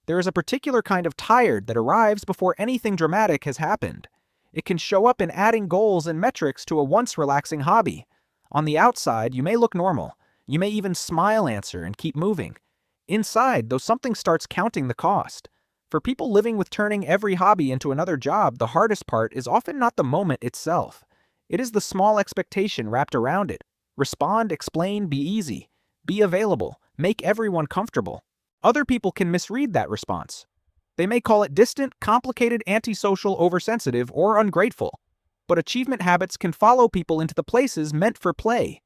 There is a particular kind of tired that arrives before anything dramatic has happened. It can show up in adding goals and metrics to a once relaxing hobby. On the outside, you may look normal. You may even smile, answer, and keep moving. Inside, though, something starts counting the cost. For people living with turning every hobby into another job, the hardest part is often not the moment itself. It is the small expectation wrapped around it. Respond, explain, be easy. Be available. Make everyone comfortable. Other people can misread that response. They may call it distant, complicated, antisocial, oversensitive, or ungrateful. But achievement habits can follow people into the places meant for play.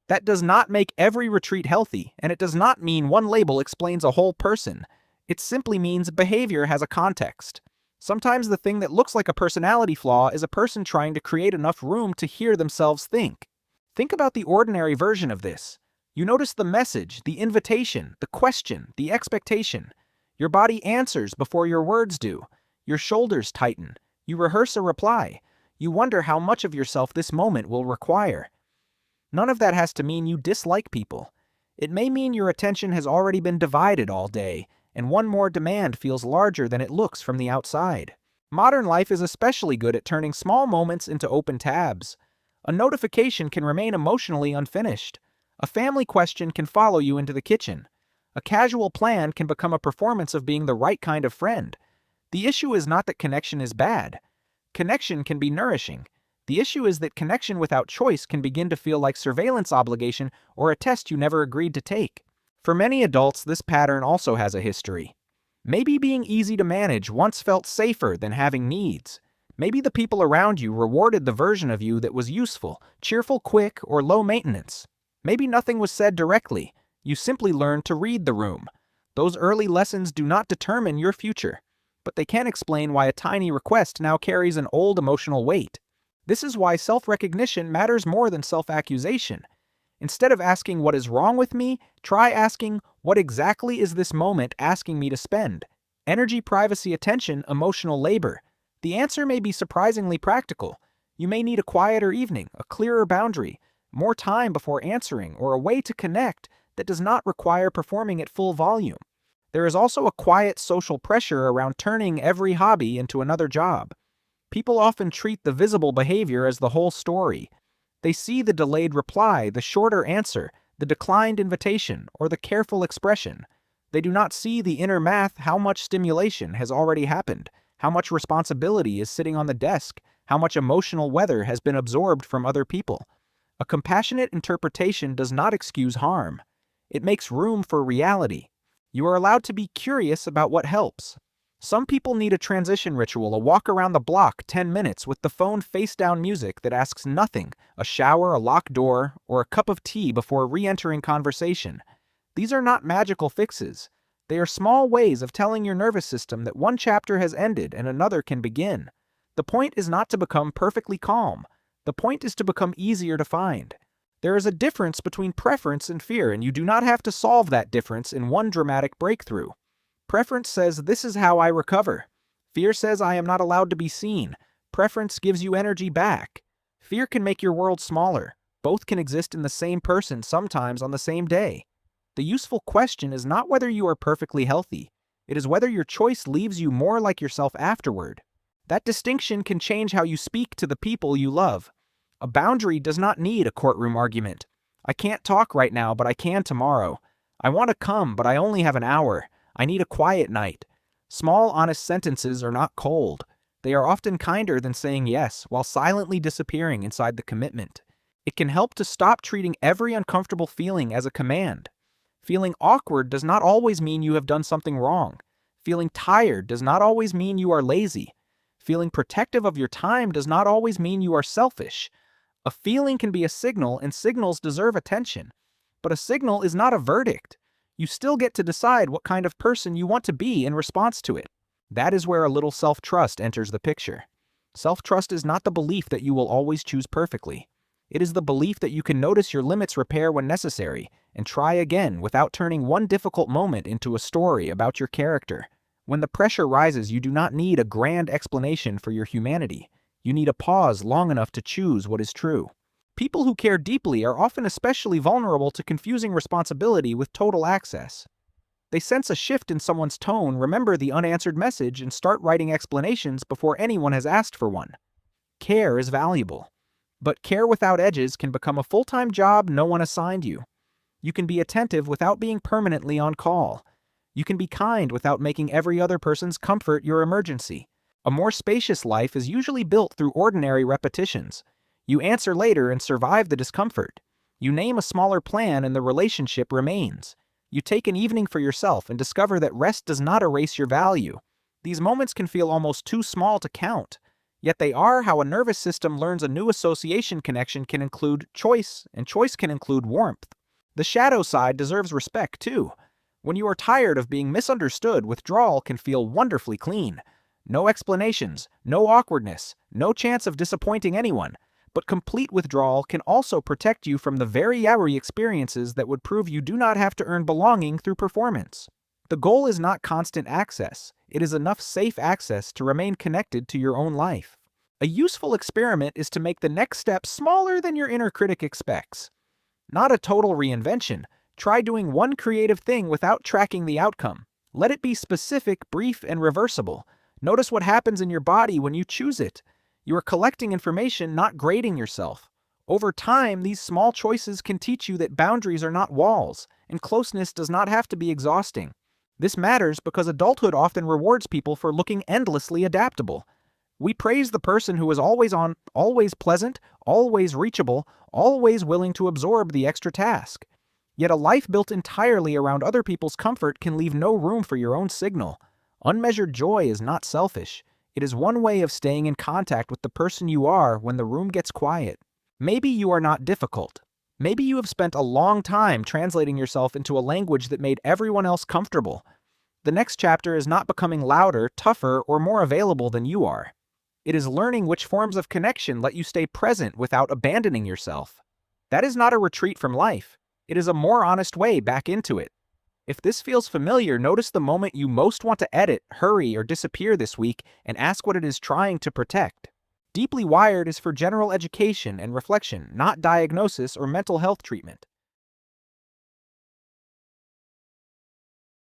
That does not make every retreat healthy, and it does not mean one label explains a whole person. It simply means behavior has a context. Sometimes the thing that looks like a personality flaw is a person trying to create enough room to hear themselves think. Think about the ordinary version of this. You notice the message, the invitation, the question, the expectation. Your body answers before your words do. Your shoulders tighten. You rehearse a reply. You wonder how much of yourself this moment will require. None of that has to mean you dislike people. It may mean your attention has already been divided all day, and one more demand feels larger than it looks from the outside. Modern life is especially good at turning small moments into open tabs. A notification can remain emotionally unfinished. A family question can follow you into the kitchen. A casual plan can become a performance of being the right kind of friend. The issue is not that connection is bad. Connection can be nourishing. The issue is that connection without choice can begin to feel like surveillance obligation or a test you never agreed to take. For many adults, this pattern also has a history. Maybe being easy to manage once felt safer than having needs. Maybe the people around you rewarded the version of you that was useful, cheerful, quick, or low maintenance. Maybe nothing was said directly. You simply learned to read the room. Those early lessons do not determine your future, but they can explain why a tiny request now carries an old emotional weight. This is why self-recognition matters more than self-accusation. Instead of asking what is wrong with me, try asking what exactly is this moment asking me to spend? Energy, privacy, attention, emotional labor. The answer may be surprisingly practical. You may need a quieter evening, a clearer boundary, more time before answering, or a way to connect that does not require performing at full volume. There is also a quiet social pressure around turning every hobby into another job. People often treat the visible behavior as the whole story. They see the delayed reply, the shorter answer, the declined invitation, or the careful expression. They do not see the inner math, how much stimulation has already happened, how much responsibility is sitting on the desk, how much emotional weather has been absorbed from other people. A compassionate interpretation does not excuse harm. It makes room for reality. You are allowed to be curious about what helps. Some people need a transition ritual, a walk around the block 10 minutes with the phone face-down music that asks nothing, a shower, a locked door, or a cup of tea before re-entering conversation. These are not magical fixes. They are small ways of telling your nervous system that one chapter has ended and another can begin. The point is not to become perfectly calm. The point is to become easier to find. There is a difference between preference and fear, and you do not have to solve that difference in one dramatic breakthrough. Preference says, this is how I recover. Fear says, I am not allowed to be seen. Preference gives you energy back. Fear can make your world smaller. Both can exist in the same person, sometimes on the same day. The useful question is not whether you are perfectly healthy. It is whether your choice leaves you more like yourself afterward. That distinction can change how you speak to the people you love. A boundary does not need a courtroom argument. I can't talk right now, but I can tomorrow. I want to come, but I only have an hour. I need a quiet night. Small, honest sentences are not cold. They are often kinder than saying yes while silently disappearing inside the commitment. It can help to stop treating every uncomfortable feeling as a command. Feeling awkward does not always mean you have done something wrong. Feeling tired does not always mean you are lazy. Feeling protective of your time does not always mean you are selfish. A feeling can be a signal, and signals deserve attention. But a signal is not a verdict. You still get to decide what kind of person you want to be in response to it. That is where a little self-trust enters the picture. Self-trust is not the belief that you will always choose perfectly. It is the belief that you can notice your limits, repair when necessary, and try again without turning one difficult moment into a story about your character. When the pressure rises, you do not need a grand explanation for your humanity. You need a pause long enough to choose what is true. People who care deeply are often especially vulnerable to confusing responsibility with total access. They sense a shift in someone's tone, remember the unanswered message, and start writing explanations before anyone has asked for one. Care is valuable. But care without edges can become a full-time job no one assigned you. You can be attentive without being permanently on call. You can be kind without making every other person's comfort your emergency. A more spacious life is usually built through ordinary repetitions. You answer later and survive the discomfort. You name a smaller plan and the relationship remains. You take an evening for yourself and discover that rest does not erase your value. These moments can feel almost too small to count. Yet they are how a nervous system learns a new association connection can include choice, and choice can include warmth. The shadow side deserves respect, too. When you are tired of being misunderstood, withdrawal can feel wonderfully clean. No explanations, no awkwardness, no chance of disappointing anyone. But complete withdrawal can also protect you from the very hourly experiences that would prove you do not have to earn belonging through performance. The goal is not constant access. It is enough safe access to remain connected to your own life. A useful experiment is to make the next step smaller than your inner critic expects. Not a total reinvention. Try doing one creative thing without tracking the outcome. Let it be specific, brief, and reversible. Notice what happens in your body when you choose it. You are collecting information, not grading yourself. Over time, these small choices can teach you that boundaries are not walls, and closeness does not have to be exhausting. This matters because adulthood often rewards people for looking endlessly adaptable. We praise the person who is always on, always pleasant, always reachable, always willing to absorb the extra task. Yet a life built entirely around other people's comfort can leave no room for your own signal. Unmeasured joy is not selfish. It is one way of staying in contact with the person you are when the room gets quiet. Maybe you are not difficult. Maybe you have spent a long time translating yourself into a language that made everyone else comfortable. The next chapter is not becoming louder, tougher, or more available than you are. It is learning which forms of connection let you stay present without abandoning yourself. That is not a retreat from life. It is a more honest way back into it. If this feels familiar, notice the moment you most want to edit, hurry, or disappear this week and ask what it is trying to protect. Deeply Wired is for general education and reflection, not diagnosis or mental health treatment.